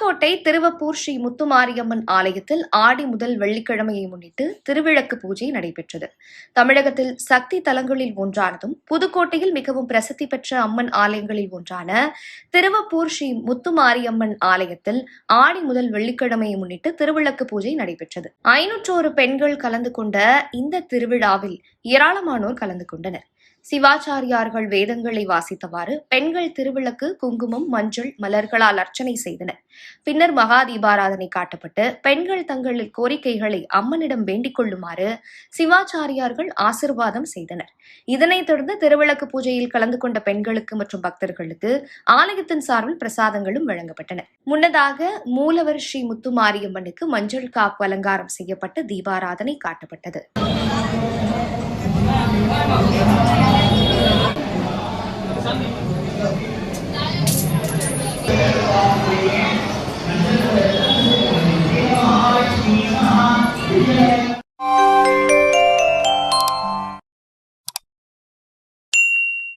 புதுக்கோட்டை திருவப்பூர் ஸ்ரீ முத்துமாரியம்மன் ஆலயத்தில் ஆடி முதல் வெள்ளிக்கிழமையை முன்னிட்டு திருவிளக்கு பூஜை நடைபெற்றது. தமிழகத்தில் சக்தி தலங்களில் ஒன்றானதும் புதுக்கோட்டையில் மிகவும் பிரசித்தி பெற்ற அம்மன் ஆலயங்களில் ஒன்றான திருவப்பூர் ஸ்ரீ முத்துமாரியம்மன் ஆலயத்தில் ஆடி முதல் வெள்ளிக்கிழமையை முன்னிட்டு திருவிளக்கு பூஜை நடைபெற்றது. 501 பெண்கள் கலந்து கொண்ட இந்த திருவிழாவில் ஏராளமானோர் கலந்து கொண்டனர். சிவாச்சாரியார்கள் வேதங்களை வாசித்தவாறு பெண்கள் திருவிளக்கு, குங்குமம், மஞ்சள், மலர்களால் அர்ச்சனை செய்தனர். பின்னர் மகா தீபாராதனை காட்டப்பட்டு பெண்கள் தங்கள் கோரிக்கைகளை அம்மனிடம் வேண்டிக் கொள்ளுமாறு சிவாச்சாரியார்கள் ஆசிர்வாதம் செய்தனர். இதனைத் தொடர்ந்து திருவிளக்கு பூஜையில் கலந்து கொண்ட பெண்களுக்கு மற்றும் பக்தர்களுக்கு ஆலயத்தின் சார்பில் பிரசாதங்களும் வழங்கப்பட்டன. முன்னதாக மூலவர் ஸ்ரீ முத்துமாரியம்மனுக்கு மஞ்சள் காப்பு அலங்காரம் செய்யப்பட்டு தீபாராதனை காட்டப்பட்டது.